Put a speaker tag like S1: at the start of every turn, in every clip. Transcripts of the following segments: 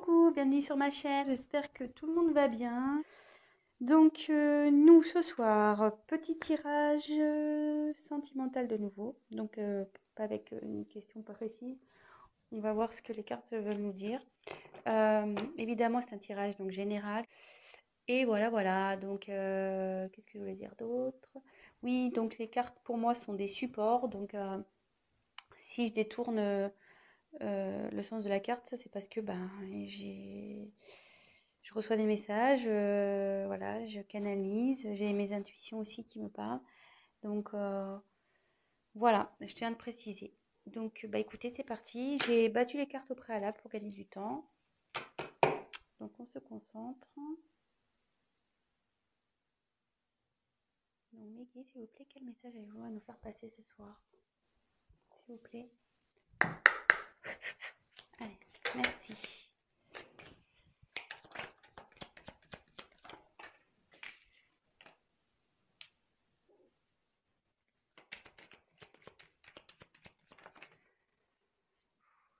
S1: Coucou, bienvenue sur ma chaîne, j'espère que tout le monde va bien. Donc nous ce soir, petit tirage sentimental de nouveau, donc pas avec une question pas précise. On va voir ce que les cartes veulent nous dire. Évidemment c'est un tirage donc général. Et voilà, donc qu'est-ce que je voulais dire d'autre? Oui, donc les cartes pour moi sont des supports, donc si je détourne le sens de la carte, c'est parce que ben, je reçois des messages, voilà, je canalise, j'ai mes intuitions aussi qui me parlent. Donc voilà, je tiens à le préciser. Donc bah écoutez, c'est parti. J'ai battu les cartes au préalable pour gagner du temps. Donc on se concentre. Donc Meggy, s'il vous plaît, quel message avez-vous à nous faire passer ce soir? S'il vous plaît. Allez, merci.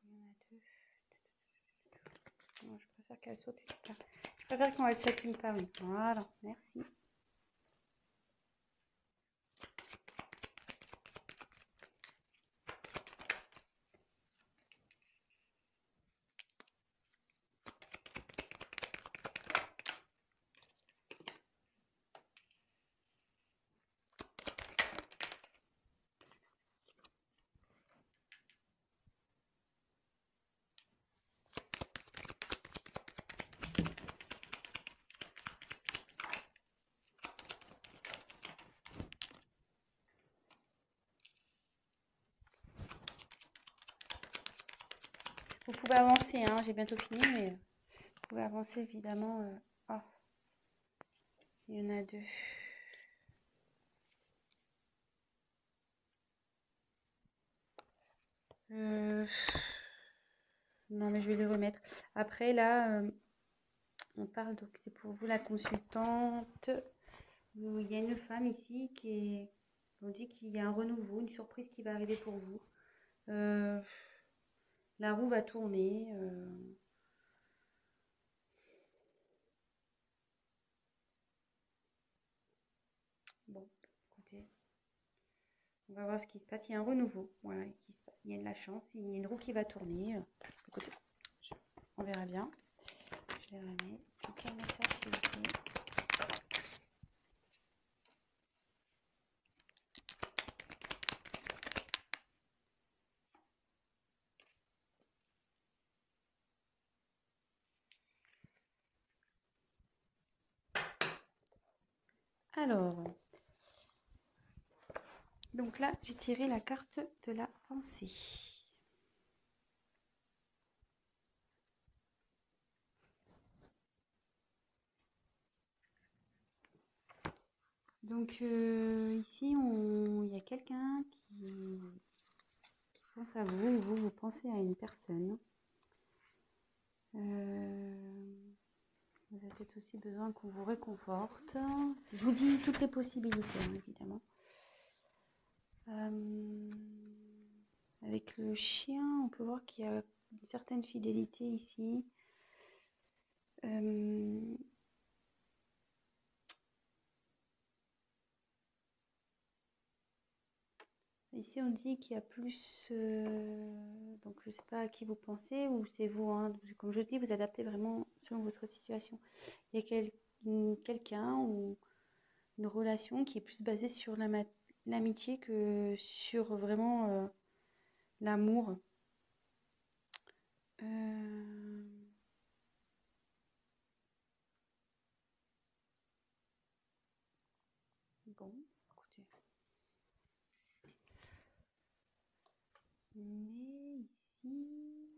S1: Il y en a deux. Non, je préfère qu'elle saute une part. Je préfère quand elle saute une part. Voilà, merci. Vous pouvez avancer, hein, j'ai bientôt fini, mais vous pouvez avancer évidemment. Oh, il y en a deux. Non, mais je vais les remettre. Après, là, on parle, donc c'est pour vous la consultante. Il y a une femme ici on dit qu'il y a un renouveau, une surprise qui va arriver pour vous. La roue va tourner. Bon, écoutez, on va voir ce qui se passe. Il y a un renouveau, voilà, il y a de la chance, il y a une roue qui va tourner. Écoutez, on verra bien. Je les remets. Donc, quel message s'il vous plaît? Alors, donc là, j'ai tiré la carte de la pensée. Donc ici, il y a quelqu'un qui pense à vous, ou vous pensez à une personne. Vous avez peut-être aussi besoin qu'on vous réconforte. Je vous dis toutes les possibilités, hein, évidemment. Avec le chien, on peut voir qu'il y a une certaine fidélité ici. Ici, on dit qu'il y a plus... donc, je ne sais pas à qui vous pensez ou c'est vous. Hein, donc, comme je dis, vous adaptez vraiment selon votre situation. Il y a quelqu'un ou une relation qui est plus basée sur l'amitié que sur vraiment l'amour. Bon, écoutez. Mais ici,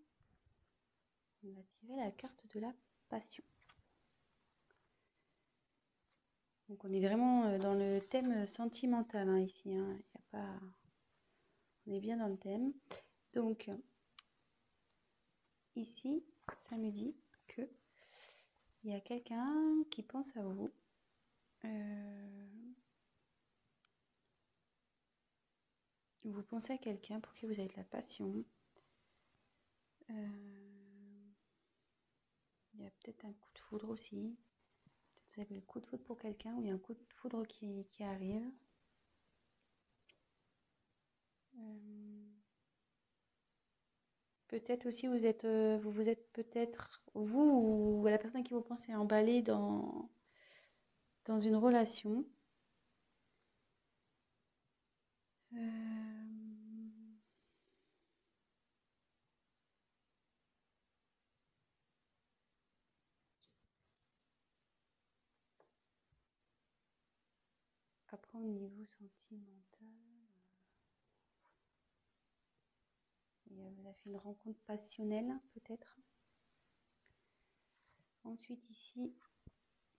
S1: on va tirer la carte de la passion. Donc on est vraiment dans le thème sentimental hein, ici. Hein. Y a pas... On est bien dans le thème. Donc ici, ça me dit que il y a quelqu'un qui pense à vous. Vous pensez à quelqu'un pour qui vous avez de la passion. peut-être un coup de foudre aussi. Peut-être vous avez le coup de foudre pour quelqu'un ou il y a un coup de foudre qui arrive. Peut-être aussi vous êtes peut-être vous ou la personne qui vous pensez emballé dans une relation. Après au niveau sentimental, vous avez fait une rencontre passionnelle peut-être. Ensuite ici,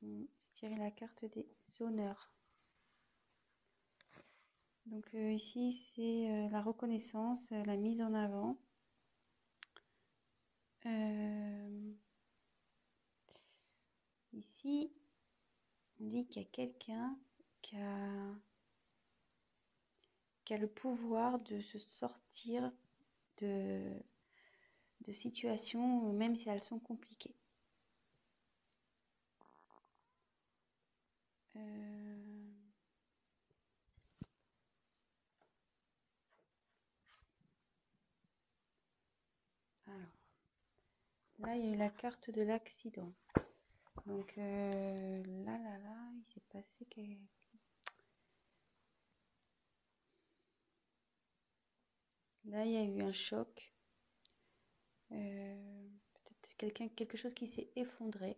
S1: j'ai tiré la carte des honneurs. Donc ici c'est la reconnaissance, la mise en avant. Ici, on dit qu'il y a quelqu'un qui a le pouvoir de se sortir de situations, même si elles sont compliquées. Alors, là, il y a eu la carte de l'accident. Donc là, il s'est passé Là, il y a eu un choc. Peut-être quelque chose qui s'est effondré.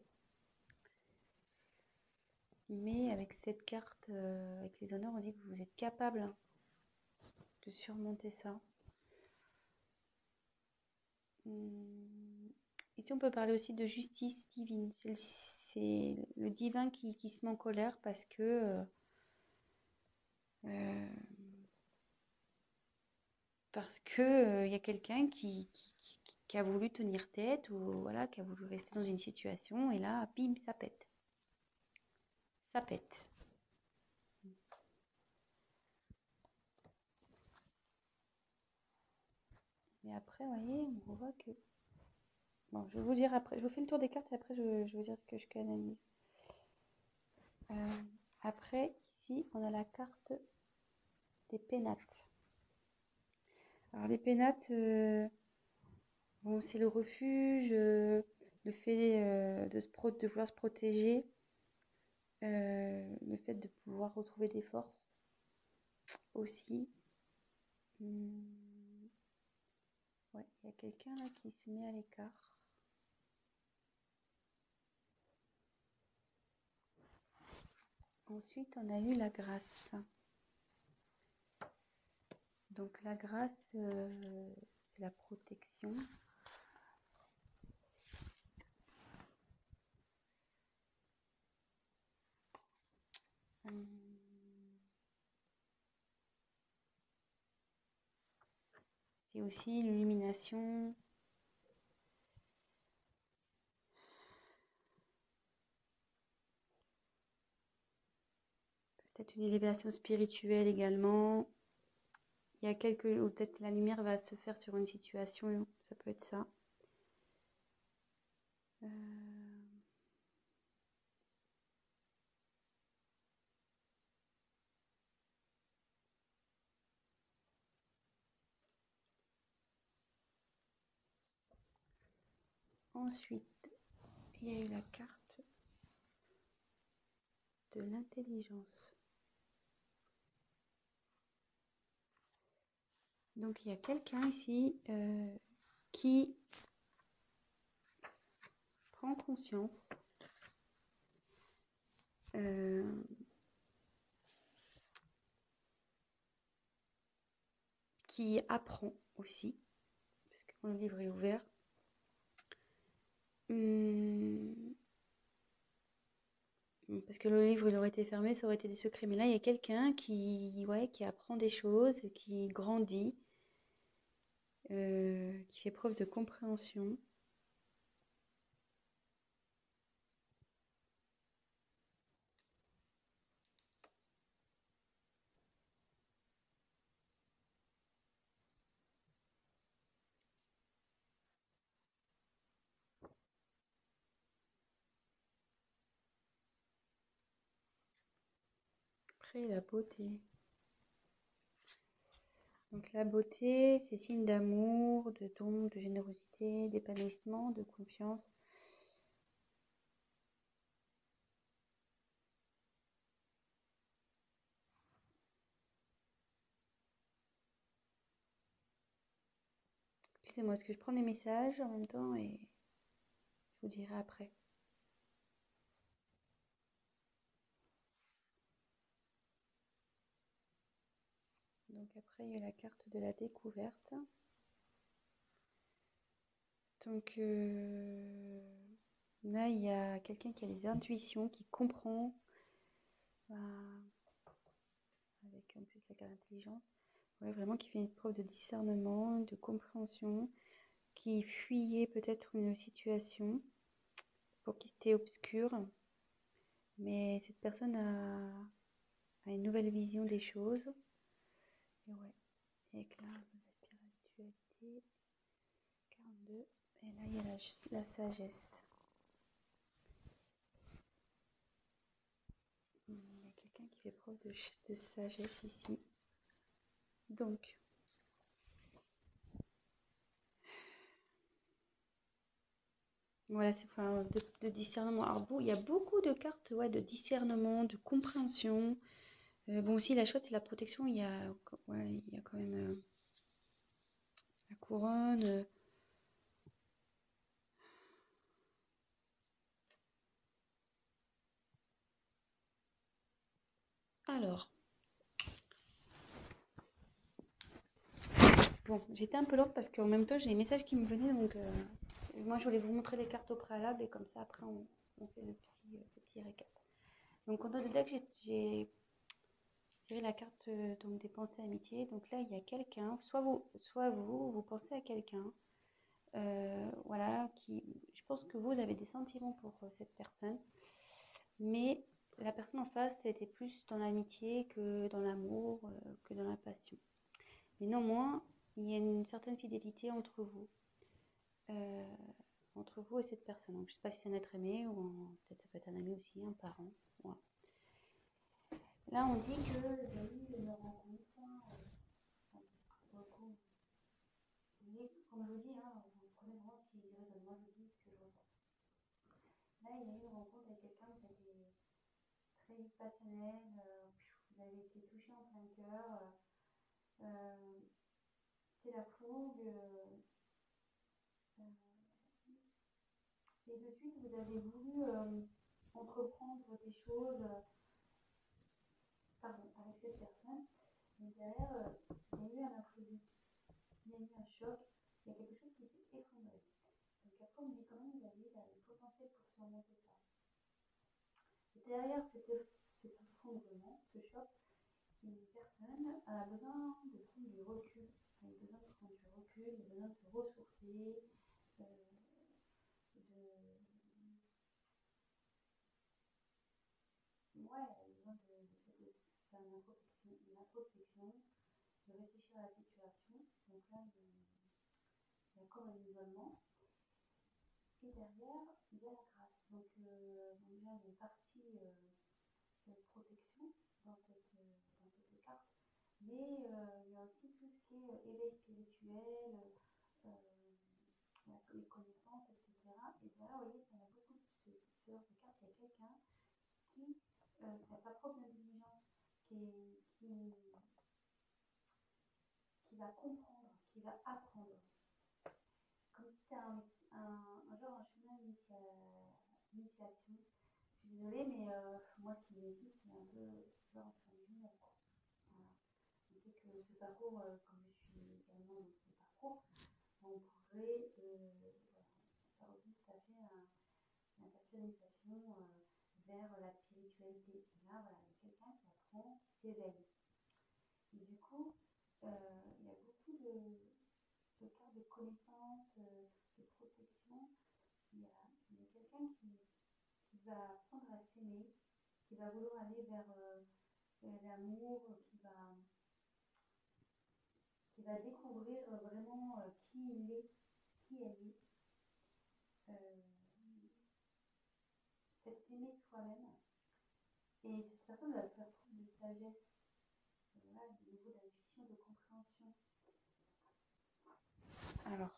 S1: Mais avec cette carte, avec les honneurs, on dit que vous êtes capable de surmonter ça. Ici, on peut parler aussi de justice divine. C'est le divin qui se met en colère parce que il y a quelqu'un qui a voulu tenir tête ou voilà, qui a voulu rester dans une situation et là, bim, ça pète. Ça pète. Mais après, vous voyez, on voit que... Bon, je vais vous dire après, je vous fais le tour des cartes et après je vais vous dire ce que je canalise. Après, ici, on a la carte des pénates. Alors les pénates, bon, c'est le refuge, le fait de vouloir se protéger, le fait de pouvoir retrouver des forces aussi. Ouais, il y a quelqu'un là qui se met à l'écart. Ensuite, on a eu la grâce. Donc la grâce, c'est la protection. C'est aussi l'illumination. Peut-être une élévation spirituelle également. Il y a ou peut-être la lumière va se faire sur une situation, ça peut être ça. Ensuite, il y a eu la carte de l'intelligence. Donc il y a quelqu'un ici qui prend conscience qui apprend aussi, parce que quand le livre est ouvert. Parce que le livre il aurait été fermé, ça aurait été des secrets. Mais là, il y a quelqu'un qui apprend des choses, qui grandit, qui fait preuve de compréhension. après, la beauté. Donc la beauté, c'est signe d'amour, de don, de générosité, d'épanouissement, de confiance. Excusez-moi, est-ce que je prends des messages en même temps et je vous dirai après. Donc après, il y a la carte de la découverte. Donc là, il y a quelqu'un qui a des intuitions, qui comprend, avec en plus la carte d'intelligence, ouais, vraiment qui fait une preuve de discernement, de compréhension, qui fuyait peut-être une situation pour qui c'était obscur, mais cette personne a une nouvelle vision des choses. Et ouais, éclat de la spiritualité, 42. Et là, il y a la sagesse. Il y a quelqu'un qui fait preuve de sagesse ici. Donc, voilà, c'est enfin, de discernement. Alors, il y a beaucoup de cartes, ouais, de discernement, de compréhension. Bon, aussi, la chouette, c'est la protection. Il y a quand même la couronne. Alors, bon, j'étais un peu lente parce qu'en même temps, j'ai des messages qui me venaient. Donc, moi, je voulais vous montrer les cartes au préalable et comme ça, après, on fait le petit récap. Donc, en dehors de deck, j'ai tiré la carte donc, des pensées amitié. Donc là, il y a quelqu'un, soit vous pensez à quelqu'un. Voilà, je pense que vous avez des sentiments pour cette personne, mais la personne en face, c'était plus dans l'amitié que dans l'amour, que dans la passion. Mais néanmoins, il y a une certaine fidélité entre vous et cette personne. Donc, je ne sais pas si c'est un être aimé ou peut-être ça peut être un ami aussi, un parent. Voilà. Là, on dit que une rencontre, comme je vous dis, hein, vous prenez vraiment ce qui résonne. Moi, je dis ce que je ressens. Là, il y a eu une rencontre avec quelqu'un qui a été très vite passionnel, vous avez été touché en plein cœur, c'est la fougue, et de suite vous avez voulu entreprendre des choses avec cette personne, mais derrière il y a eu un imprévu, il y a eu un choc, il y a quelque chose qui s'est effondré. Donc après on me dit quand même vous avez le potentiel pour surmonter ça. Et derrière cet effondrement, ce choc, une personne a besoin de prendre du recul, elle a besoin de prendre du recul, elle a besoin de se ressourcer, ouais, elle a besoin de faire une introspection, de réfléchir à la situation. Donc là, il y a comme un isolement. Et derrière, il y a la grâce. Donc déjà, il y a une partie de protection dans cette carte. Mais il y a aussi tout ce qui est éveil spirituel, les connaissances, etc. Et derrière, vous voyez, il y a beaucoup de cartes. Il y a quelqu'un qui a sa propre intelligence, qui va comprendre, qui va apprendre. Comme si c'était un genre un chemin d'initiation. Je suis désolée, mais moi qui m'écoute, c'est un peu genre entre les jumelles. Voilà. Je sais que ce parcours, comme je suis également dans ce parcours, on pourrait faire aussi tout à fait une personnalisation vers la spiritualité. Et là, voilà, il y a quelqu'un qui apprend, qui s'éveille. Et du coup, il y a beaucoup de cartes de connaissance, de protection. Il y a quelqu'un qui va apprendre à s'aimer, qui va vouloir aller vers l'amour, qui va découvrir vraiment qui il est, qui elle est. Cette aimer soi-même. Et cette personne va faire preuve de sagesse, voilà, au niveau d'intuition, de compréhension. Alors,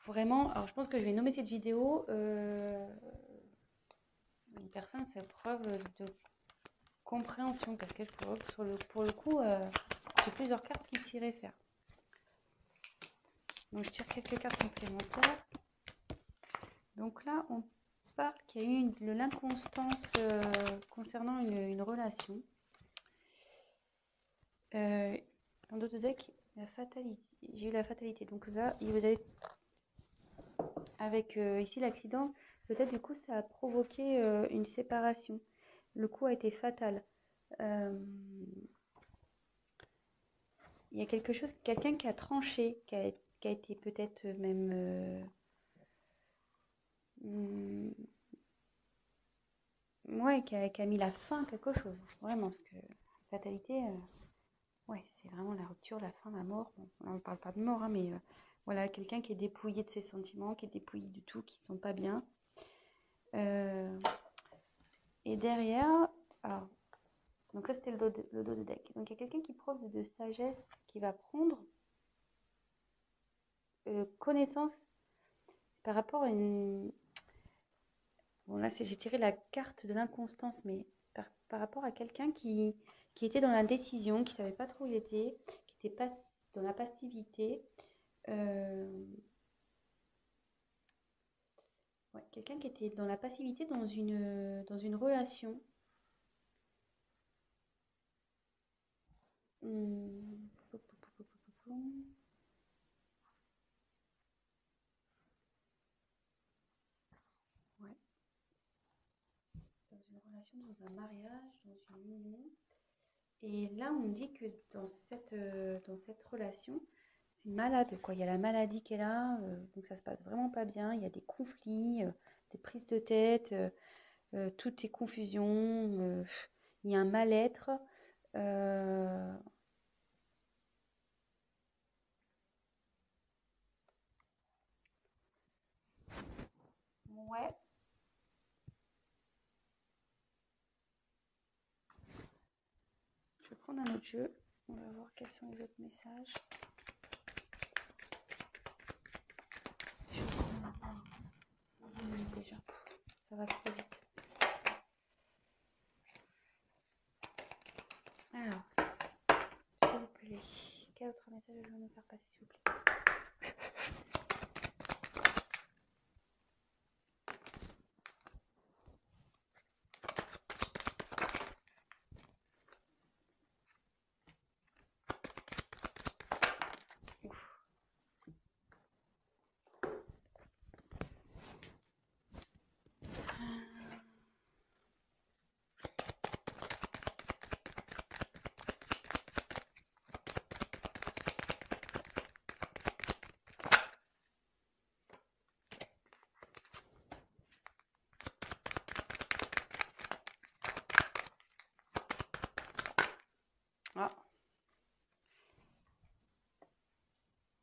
S1: vraiment, alors je pense que je vais nommer cette vidéo une personne fait preuve de compréhension, parce que pour le coup, j'ai plusieurs cartes qui s'y réfèrent. Donc je tire quelques cartes complémentaires. Donc là, on parle qu'il y a eu de l'inconstance concernant une relation. Dans d'autres decks, la fatalité. J'ai eu la fatalité. Donc là, vous avez avec ici l'accident, peut-être du coup ça a provoqué une séparation. Le coup a été fatal. Il y a quelque chose, quelqu'un qui a tranché, qui a été peut-être même ouais, qui a mis la fin à quelque chose. Vraiment, parce que fatalité, ouais, c'est vraiment la rupture, la fin, la mort. Bon, on ne parle pas de mort, hein, mais voilà, quelqu'un qui est dépouillé de ses sentiments, qui est dépouillé du tout, qui ne sont pas bien. Et derrière, alors, donc ça c'était le dos de deck. Donc il y a quelqu'un qui preuve de sagesse, qui va prendre connaissance par rapport à une... Bon là j'ai tiré la carte de l'inconstance, mais par rapport à quelqu'un qui était dans l'indécision, qui ne savait pas trop où il était, qui était pas dans la passivité. Ouais, quelqu'un qui était dans la passivité dans une relation. Ouais. Dans une relation, dans un mariage, dans une union. Et là, on me dit que dans cette relation, c'est malade, quoi. Il y a la maladie qui est là, donc ça se passe vraiment pas bien. Il y a des conflits, des prises de tête, tout est confusion, il y a un mal-être. Ouais. Je vais prendre un autre jeu. On va voir quels sont les autres messages. Déjà, ça va trop vite. Alors, s'il vous plaît, quel autre message je vais nous faire passer, s'il vous plaît? Ah.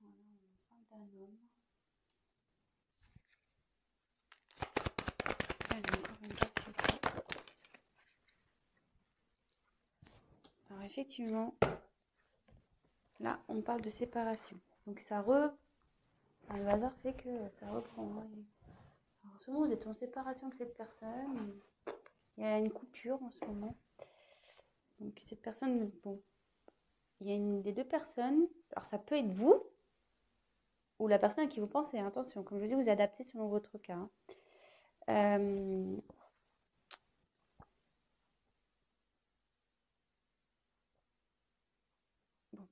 S1: Voilà, on parle d'un homme. Allez, encore une carte, s'il vous plaît. Alors, effectivement, là, on parle de séparation. Donc, le hasard fait que ça reprend. Alors, souvent, vous êtes en séparation avec cette personne. Il y a une coupure en ce moment. Donc, cette personne, bon, il y a une des deux personnes. Alors, ça peut être vous ou la personne à qui vous pensez. Attention, comme je vous dis, vous adaptez selon votre cas. Bon,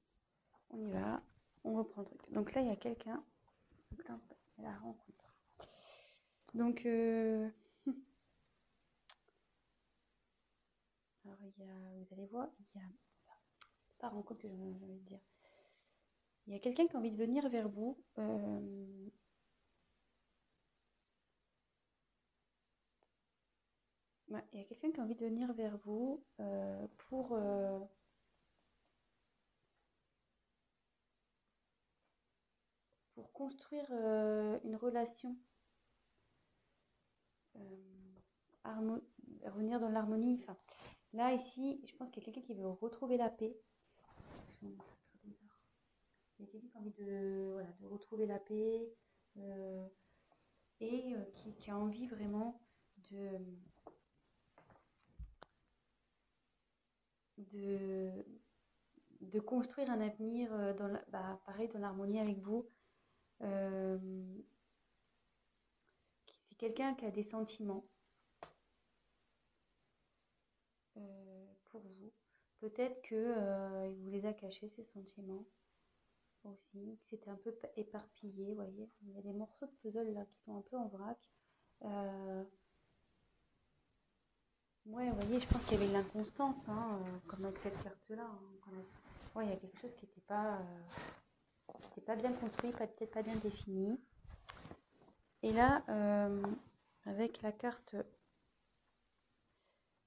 S1: on y va. On reprend le truc. Donc là, il y a quelqu'un. Il y a la rencontre. Donc, alors, vous allez voir, c'est pas rencontre que j'ai envie de dire. Il y a quelqu'un qui a envie de venir vers vous. Ouais, il y a quelqu'un qui a envie de venir vers vous pour construire une relation. revenir dans l'harmonie. Enfin, là, ici, je pense qu'il y a quelqu'un qui veut retrouver la paix. Il y a quelqu'un qui a envie voilà, de retrouver la paix et qui a envie vraiment de construire un avenir pareil, dans l'harmonie avec vous. C'est quelqu'un qui a des sentiments pour vous. Peut-être que il vous les a cachés, ces sentiments aussi, que c'était un peu éparpillé, vous voyez. Il y a des morceaux de puzzle là qui sont un peu en vrac. Ouais, vous voyez, je pense qu'il y avait de l'inconstance, hein, comme avec cette carte-là. Hein, ouais, il y a quelque chose qui n'était pas bien construit, peut-être pas bien défini. Et là, avec la carte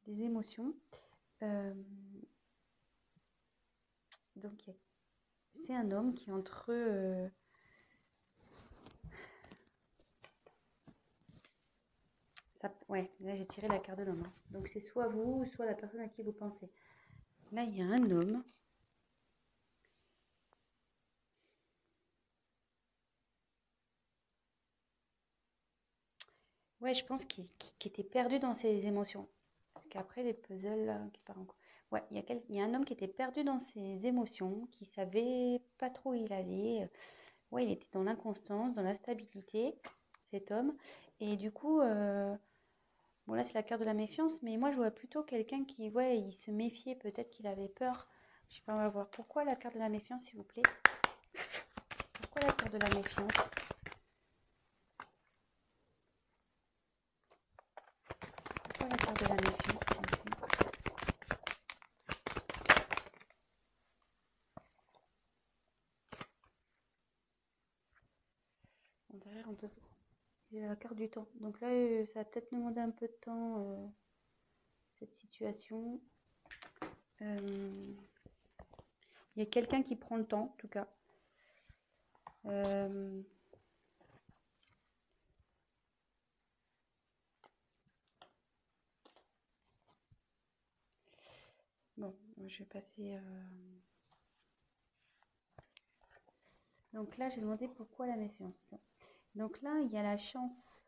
S1: des émotions, donc c'est un homme qui est entre ouais, là j'ai tiré la carte de l'homme. Hein. Donc c'est soit vous, soit la personne à qui vous pensez. Là, il y a un homme. Ouais, je pense qu'il était perdu dans ses émotions. Parce qu'après, les puzzles là, qui partent en cours. Ouais, il y a un homme qui était perdu dans ses émotions, qui savait pas trop où il allait. Ouais, il était dans l'inconstance, dans l'instabilité, cet homme. Et du coup, bon là c'est la carte de la méfiance, mais moi je vois plutôt quelqu'un qui, ouais, il se méfiait, peut-être qu'il avait peur. Je sais pas, on va voir. Pourquoi la carte de la méfiance, s'il vous plaît? Pourquoi la carte de la méfiance? Pourquoi la carte de la méfiance, s'il vous plaît? Derrière, on peut... Il y a la carte du temps. Donc là, ça va peut-être demander un peu de temps, cette situation. Il y a quelqu'un qui prend le temps, en tout cas. Bon, je vais passer... Donc là, j'ai demandé pourquoi la méfiance. Donc là, il y a la chance.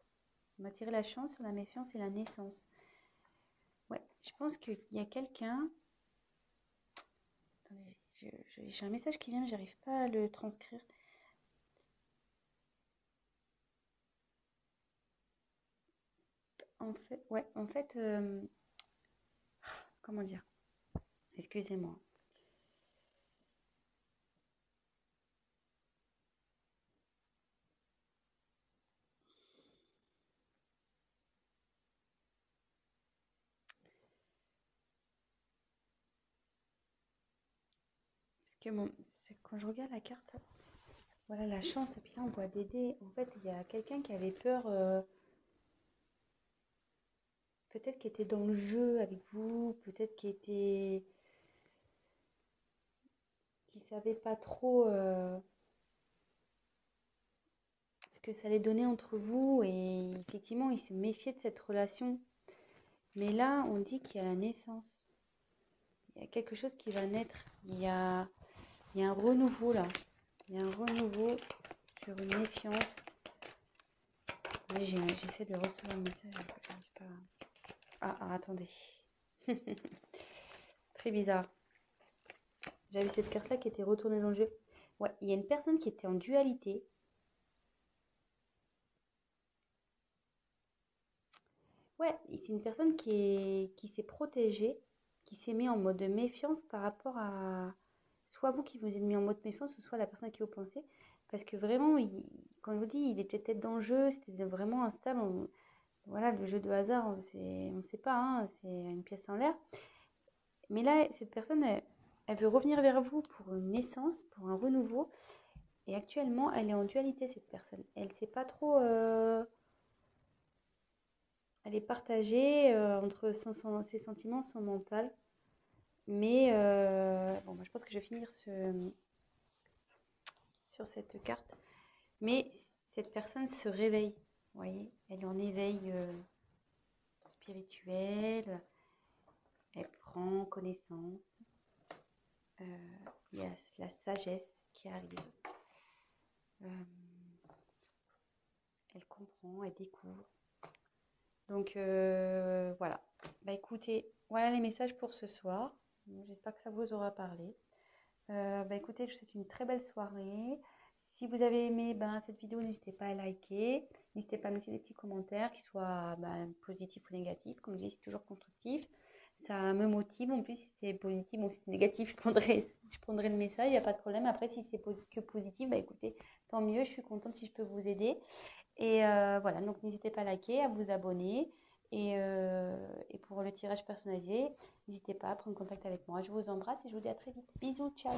S1: On m'a tiré la chance sur la méfiance et la naissance. Ouais, je pense qu'il y a quelqu'un... Attendez, j'ai un message qui vient, mais j'arrive pas à le transcrire. En fait, comment dire? Excusez-moi. Parce que bon, quand je regarde la carte, voilà la chance, et puis là on voit des dés. En fait, il y a quelqu'un qui avait peur, peut-être qui était dans le jeu avec vous, peut-être qui savait pas trop ce que ça allait donner entre vous, et effectivement, il se méfiait de cette relation. Mais là, on dit qu'il y a la naissance. Il y a quelque chose qui va naître. Il y a un renouveau là. Il y a un renouveau sur une méfiance. J'essaie de recevoir un message. J'arrive pas. Attendez. Très bizarre. J'avais cette carte-là qui était retournée dans le jeu. Ouais, il y a une personne qui était en dualité. Ouais, c'est une personne qui s'est protégée, qui s'est mis en mode méfiance par rapport à soit vous qui vous êtes mis en mode méfiance, ou soit la personne à qui vous pensez. Parce que vraiment, quand je vous dis, il était peut-être dans le jeu, c'était vraiment instable. Voilà, le jeu de hasard, on ne sait pas, hein, c'est une pièce en l'air. Mais là, cette personne, elle veut revenir vers vous pour une naissance, pour un renouveau. Et actuellement, elle est en dualité, cette personne. Elle ne sait pas trop... elle est partagée entre ses sentiments, son mental. Mais bon, je pense que je vais finir sur cette carte. Mais cette personne se réveille, vous voyez, elle est en éveil spirituelle. Elle prend connaissance. Il y a la sagesse qui arrive. Elle comprend, elle découvre. Donc voilà. Bah écoutez, voilà les messages pour ce soir. J'espère que ça vous aura parlé. Bah écoutez, je vous souhaite une très belle soirée. Si vous avez aimé cette vidéo, n'hésitez pas à liker. N'hésitez pas à mettre des petits commentaires, qu'ils soient positifs ou négatifs. Comme je dis, c'est toujours constructif. Ça me motive. En plus, si c'est positif ou si c'est négatif, je prendrai le message, il n'y a pas de problème. Après, si c'est que positif, bah écoutez, tant mieux. Je suis contente si je peux vous aider. Et voilà, donc n'hésitez pas à liker, à vous abonner. Et pour le tirage personnalisé, n'hésitez pas à prendre contact avec moi. Je vous embrasse et je vous dis à très vite. Bisous, ciao!